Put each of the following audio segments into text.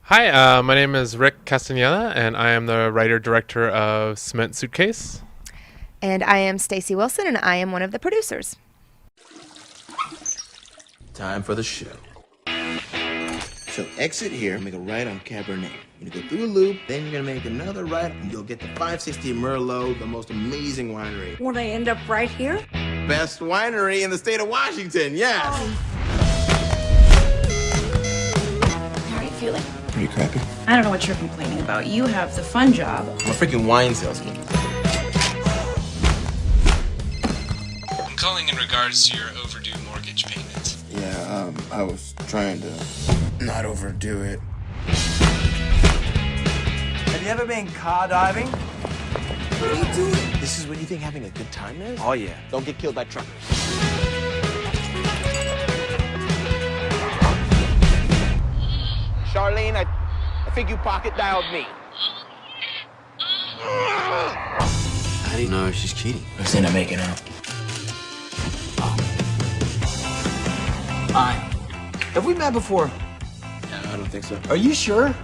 Hi, my name is Rick Castaneda, and I am the writer-director of CEMENT SUITCASE. And I am Stacy Wilson, and I am one of the producers. Time for the show. So exit here, make a right on Cabernet. You're gonna go through the loop, then you're gonna make another right, and you'll get the 560 Merlot, the most amazing winery. Would I end up right here? Best winery in the state of Washington, yes! How are you feeling? Pretty crappy. I don't know what you're complaining about. You have the fun job. I'm a freaking wine salesman. I'm calling in regards to your overdue mortgage payment. Yeah, I was trying to not overdo it. Have you ever been car diving? What are you doing? This is what you think having a good time is? Oh, yeah. Don't get killed by truckers. Charlene, I think you pocket dialed me. How do you know she's cheating? Let's end up making out. Hi. Have we met before? No, I don't think so. Are you sure?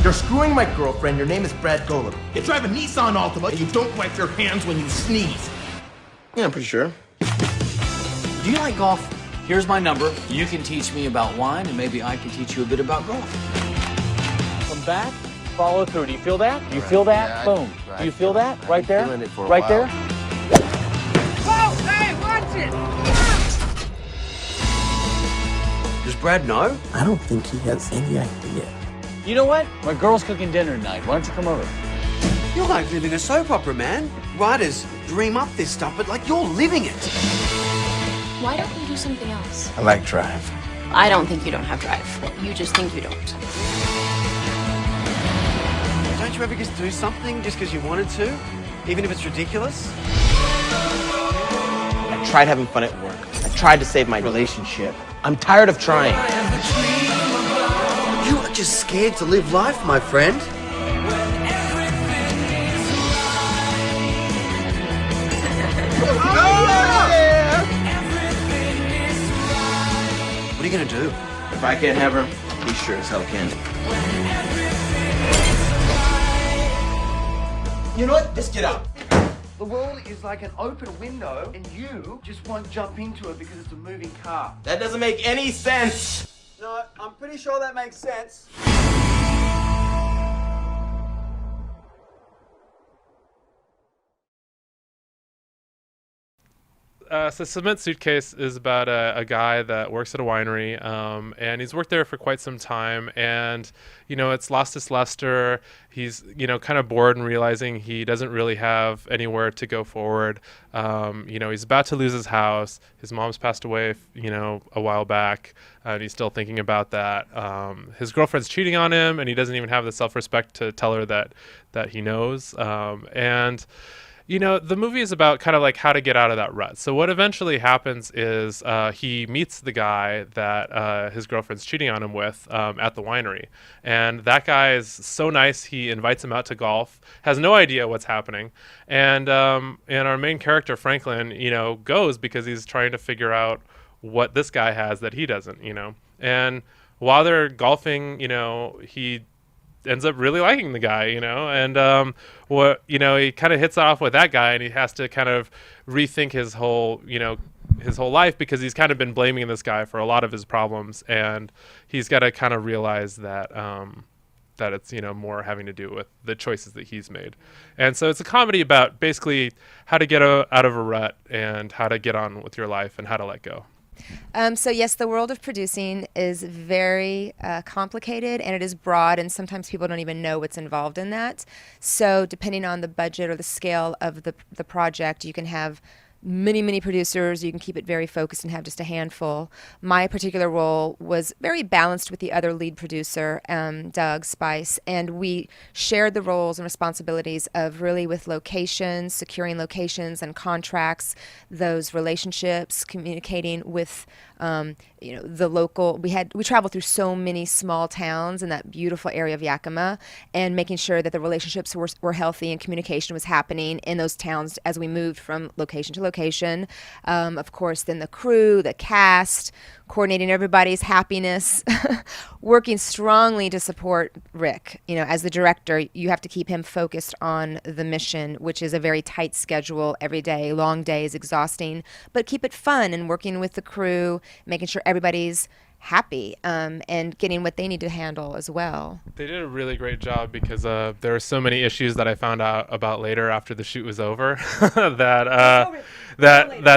You're screwing my girlfriend. Your name is Brad Golub. You drive a Nissan Altima and you don't wipe your hands when you sneeze. Yeah, I'm pretty sure. Do you like golf? Here's my number. You can teach me about wine, and maybe I can teach you a bit about golf. Come back, follow through. Do you feel that? Do you feel that? Yeah, Boom. Do you feel that? Right there? feeling it for a right while. there? Whoa, hey, watch it! Does Brad know? I don't think he has any idea. You know what? My girl's cooking dinner tonight. Why don't you come over? You're like living a soap opera, man. Writers dream up this stuff, but like you're living it. Why don't you do something else? I like drive. I don't think you don't have drive. You just think you don't. Don't you ever just do something just because you wanted to? Even if it's ridiculous? I tried having fun at work. I tried to save my relationship. I'm tired of trying. You are just scared to live life, my friend. What are you gonna do? If I can't have her, he sure as hell can. You know what? Just get up. The world is like an open window, and you just won't jump into it because it's a moving car. That doesn't make any sense. No, I'm pretty sure that makes sense. So Cement Suitcase is about a guy that works at a winery, and he's worked there for quite some time, and, it's lost its luster. He's, kind of bored and realizing he doesn't really have anywhere to go forward. He's about to lose his house. His mom's passed away, a while back, and he's still thinking about that. His girlfriend's cheating on him, and he doesn't even have the self-respect to tell her that he knows. The movie is about kind of like how to get out of that rut. So what eventually happens is he meets the guy that his girlfriend's cheating on him with at the winery. And that guy is so nice, he invites him out to golf, has no idea what's happening. And our main character, Franklin, goes because he's trying to figure out what this guy has that he doesn't, And while they're golfing, he ends up really liking the guy, and he kind of hits off with that guy, and he has to kind of rethink his whole life because he's kind of been blaming this guy for a lot of his problems, and he's got to kind of realize that that it's more having to do with the choices that he's made. And so it's a comedy about basically how to get out of a rut and how to get on with your life and how to let go. So yes, the world of producing is very complicated, and it is broad, and sometimes people don't even know what's involved in that. So depending on the budget or the scale of the project, you can have many producers. You can keep it very focused and have just a handful. My particular role was very balanced with the other lead producer, Doug Spice, and we shared the roles and responsibilities of really with locations, securing locations and contracts, those relationships, communicating with the local. We traveled through so many small towns in that beautiful area of Yakima, and making sure that the relationships were healthy and communication was happening in those towns as we moved from location to location. location. Of course, then the crew, the cast, coordinating everybody's happiness, working strongly to support Rick. You know, as the director, you have to keep him focused on the mission, which is a very tight schedule every day, long days, exhausting, but keep it fun and working with the crew, making sure everybody's happy and getting what they need to handle as well. They did a really great job because there were so many issues that I found out about later after the shoot was over that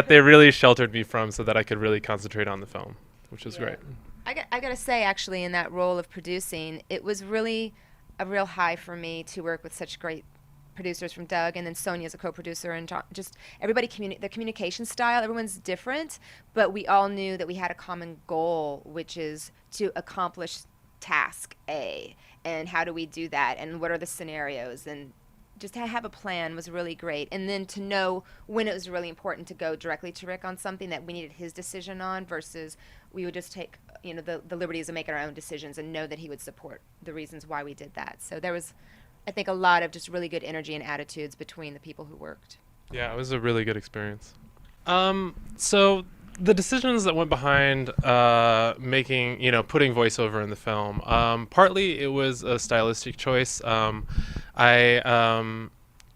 they really sheltered me from so that I could really concentrate on the film, which was great. I got to say, actually, in that role of producing, it was really a real high for me to work with such great producers from Doug, and then Sonia's a co-producer, and John, just everybody, the communication style, everyone's different, but we all knew that we had a common goal, which is to accomplish task A, and how do we do that, and what are the scenarios, and just to have a plan was really great. And then to know when it was really important to go directly to Rick on something that we needed his decision on versus we would just take, you know, the liberties of making our own decisions and know that he would support the reasons why we did that. So there was, I think, a lot of just really good energy and attitudes between the people who worked. Yeah, it was a really good experience. So the decisions that went behind making, you know, putting voiceover in the film, partly it was a stylistic choice.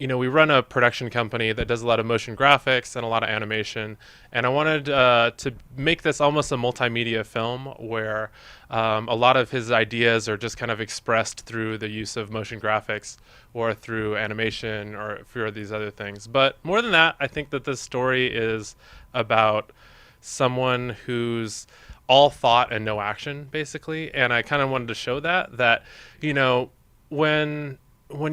You know, we run a production company that does a lot of motion graphics and a lot of animation, and I wanted to make this almost a multimedia film where a lot of his ideas are just kind of expressed through the use of motion graphics or through animation or through these other things. But more than that, I think that this story is about someone who's all thought and no action, basically, and I kind of wanted to show that, you know, when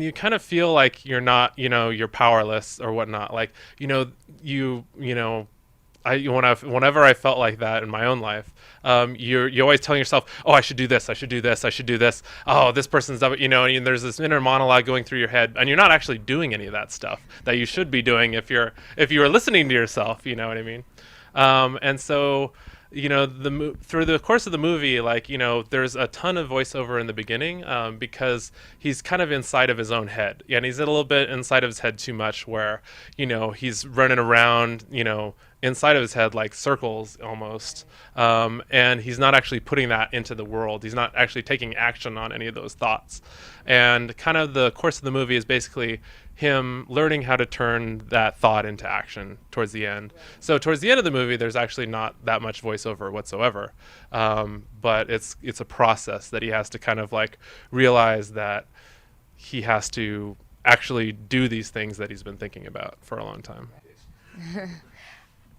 you kind of feel like you're not, you know, you're powerless or whatnot, like, whenever I felt like that in my own life, you're always telling yourself, oh, I should do this, I should do this, I should do this. Oh, this person's done it, you know, and there's this inner monologue going through your head, and you're not actually doing any of that stuff that you should be doing if you were listening to yourself, you know what I mean? And so, you know, through the course of the movie, like, you know, there's a ton of voiceover in the beginning because he's kind of inside of his own head, and he's a little bit inside of his head too much, where, you know, he's running around, you know, inside of his head like circles almost, and he's not actually putting that into the world. He's not actually taking action on any of those thoughts, and kind of the course of the movie is basically him learning how to turn that thought into action towards the end. So towards the end of the movie, there's actually not that much voiceover whatsoever, but it's a process that he has to kind of like realize that he has to actually do these things that he's been thinking about for a long time.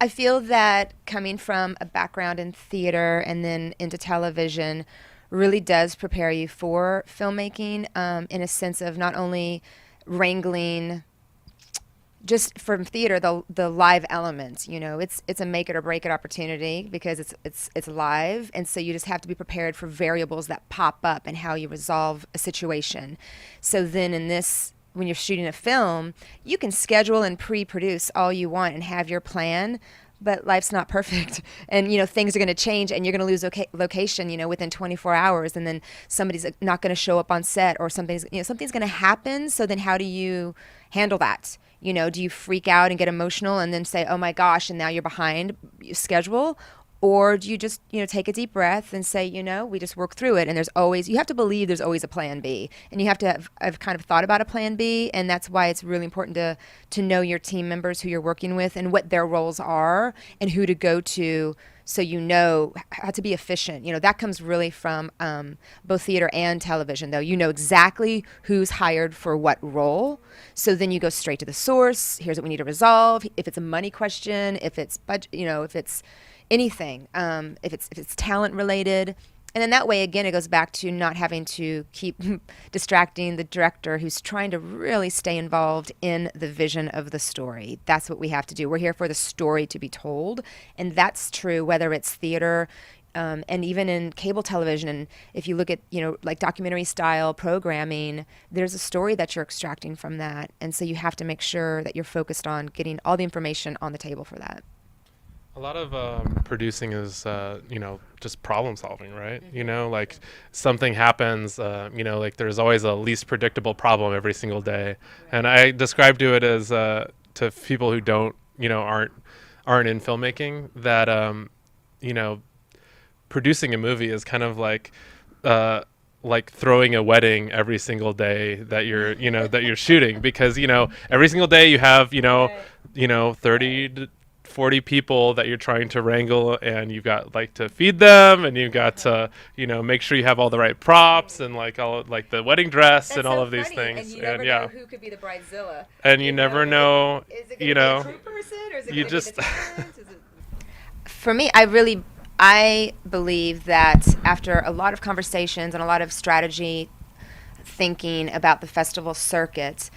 I feel that coming from a background in theater and then into television really does prepare you for filmmaking, in a sense of not only wrangling just from theater the live elements. You know, it's a make it or break it opportunity because it's live, and so you just have to be prepared for variables that pop up and how you resolve a situation. So then in this, when you're shooting a film, you can schedule and pre-produce all you want and have your plan, but life's not perfect, and, you know, things are going to change, and you're going to lose location, you know, within 24 hours, and then somebody's not going to show up on set, or something's going to happen. So then how do you handle that? You know, do you freak out and get emotional and then say, oh my gosh, and now you're behind schedule? Or do you just, you know, take a deep breath and say, you know, we just work through it, and you have to believe there's always a plan B, and you have to have kind of thought about a plan B, and that's why it's really important to know your team members, who you're working with, and what their roles are, and who to go to, so you know how to be efficient. You know, that comes really from both theater and television, though. You know exactly who's hired for what role, so then you go straight to the source. Here's what we need to resolve. If it's a money question, if it's budget, you know, if it's anything, if it's talent related, and then that way again it goes back to not having to keep distracting the director, who's trying to really stay involved in the vision of the story. That's what we have to do. We're here for the story to be told, and that's true whether it's theater and even in cable television. And if you look at, you know, like documentary style programming, there's a story that you're extracting from that, and so you have to make sure that you're focused on getting all the information on the table for that. A lot of producing is, you know, just problem solving, right? You know, like something happens, you know, like there's always a least predictable problem every single day. And I describe to it as, to people who don't aren't in filmmaking, that you know, producing a movie is kind of like throwing a wedding every single day that you're shooting, because every single day you have 30 to 40 people that you're trying to wrangle, and you've got to feed them, and you've got to make sure you have all the right props, and all the wedding dress. That's and all so of these funny. things. And you never know who could be the bridezilla. And you never know. Is it going to be a true person, or is it you going just to be the talent? For me, I believe that after a lot of conversations and a lot of strategy thinking about the festival circuit,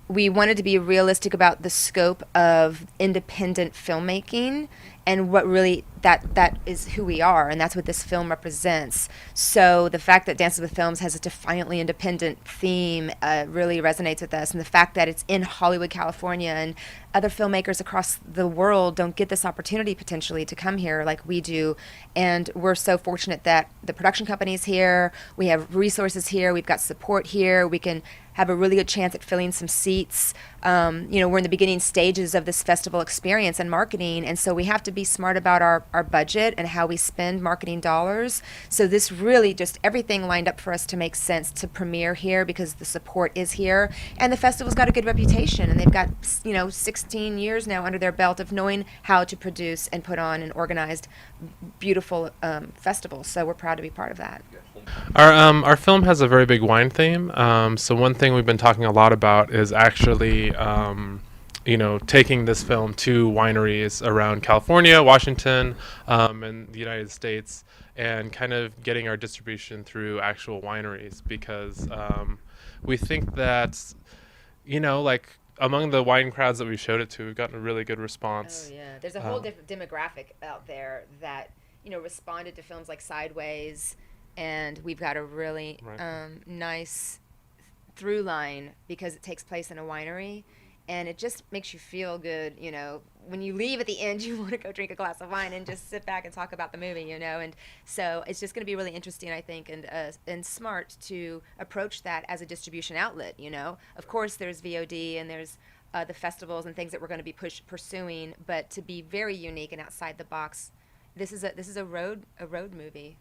we wanted to be realistic about the scope of independent filmmaking and what really that is who we are, and that's what this film represents. So the fact that Dances with Films has a defiantly independent theme really resonates with us, and the fact that it's in Hollywood, California, and other filmmakers across the world don't get this opportunity potentially to come here like we do. And we're so fortunate that the production company's here, we have resources here, we've got support here, we can have a really good chance at filling some seats. We're in the beginning stages of this festival experience and marketing, and so we have to be smart about our budget and how we spend marketing dollars. So this really just everything lined up for us to make sense to premiere here, because the support is here, and the festival's got a good reputation, and they've got 16 years now under their belt of knowing how to produce and put on an organized, beautiful festival. So we're proud to be part of that. Our film has a very big wine theme. So one thing we've been talking a lot about is actually taking this film to wineries around California, Washington, and the United States, and kind of getting our distribution through actual wineries, because we think that among the wine crowds that we showed it to, we've gotten a really good response. Oh yeah, there's a whole different demographic out there that responded to films like Sideways, and we've got a really nice through line because it takes place in a winery, and it just makes you feel good. When you leave at the end, you want to go drink a glass of wine and just sit back and talk about the movie. And so it's just going to be really interesting, I think, and smart to approach that as a distribution outlet. Of course, there's VOD and there's the festivals and things that we're going to be pursuing, but to be very unique and outside the box, this is a road movie.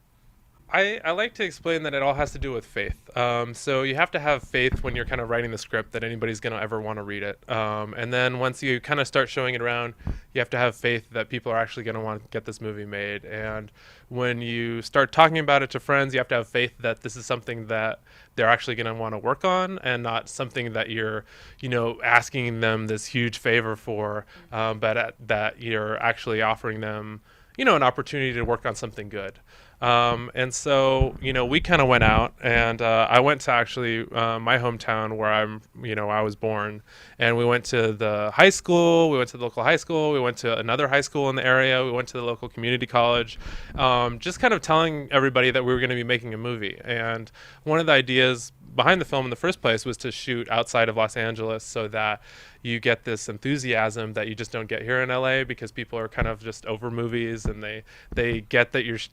I like to explain that it all has to do with faith. So you have to have faith when you're kind of writing the script that anybody's going to ever want to read it. And then once you kind of start showing it around, you have to have faith that people are actually going to want to get this movie made. And when you start talking about it to friends, you have to have faith that this is something that they're actually going to want to work on, and not something that you're, asking them this huge favor for, but that you're actually offering them, an opportunity to work on something good. And so, we kind of went out, and I went to actually my hometown where I was born, and we went to the high school, we went to the local high school, we went to another high school in the area, we went to the local community college, just kind of telling everybody that we were going to be making a movie. And one of the ideas behind the film in the first place was to shoot outside of Los Angeles, so that you get this enthusiasm that you just don't get here in LA, because people are kind of just over movies, and they get that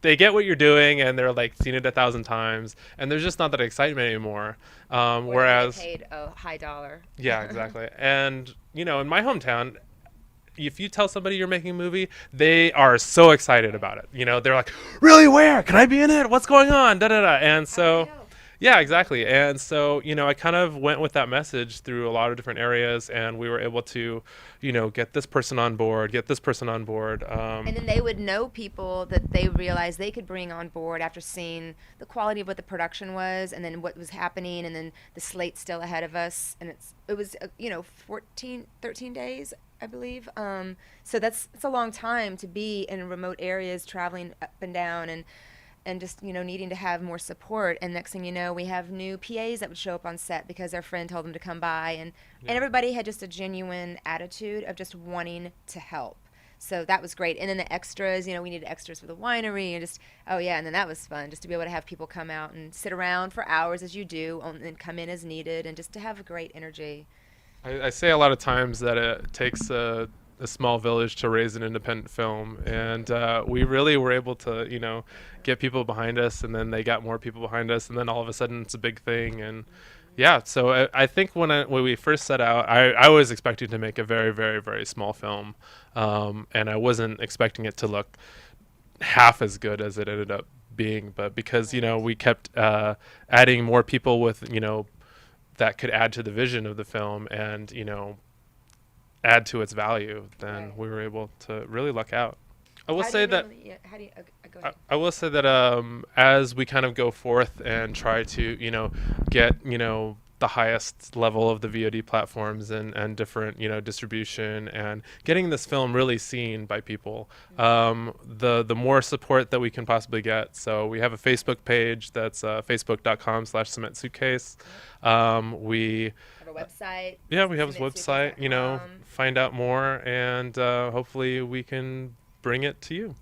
they get what you're doing, and they're seen it 1,000 times, and there's just not that excitement anymore. Whereas they paid a high dollar. Yeah, exactly. And in my hometown, if you tell somebody you're making a movie, they are so excited about it. They're like, really, where? Can I be in it? What's going on? Da da da. And so. Yeah, exactly. And so, I kind of went with that message through a lot of different areas, and we were able to, get this person on board, get this person on board. And then they would know people that they realized they could bring on board after seeing the quality of what the production was, and then what was happening, and then the slate still ahead of us. And it was 13 days, I believe. So it's a long time to be in remote areas, traveling up and down, and just needing to have more support. And next thing you know, we have new PAs that would show up on set because their friend told them to come by, and everybody had just a genuine attitude of just wanting to help. So that was great. And then the extras, we needed extras for the winery, and and then that was fun, just to be able to have people come out and sit around for hours as you do, and come in as needed, and just to have a great energy. I say a lot of times that it takes a small village to raise an independent film, and we really were able to get people behind us, and then they got more people behind us, and then all of a sudden it's a big thing. And Yeah, so I think when we first set out, I was expecting to make a very, very, very small film, and I wasn't expecting it to look half as good as it ended up being. But because we kept adding more people with that could add to the vision of the film and add to its value, then we were able to really luck out. I will say that. How do you, go ahead. I will say that as we kind of go forth and try to get the highest level of the VOD platforms and different distribution and getting this film really seen by people, the more support that we can possibly get. So we have a Facebook page that's facebook.com/cement suitcase. We Have a website. Yeah, we have a website. Find out more, and hopefully we can bring it to you.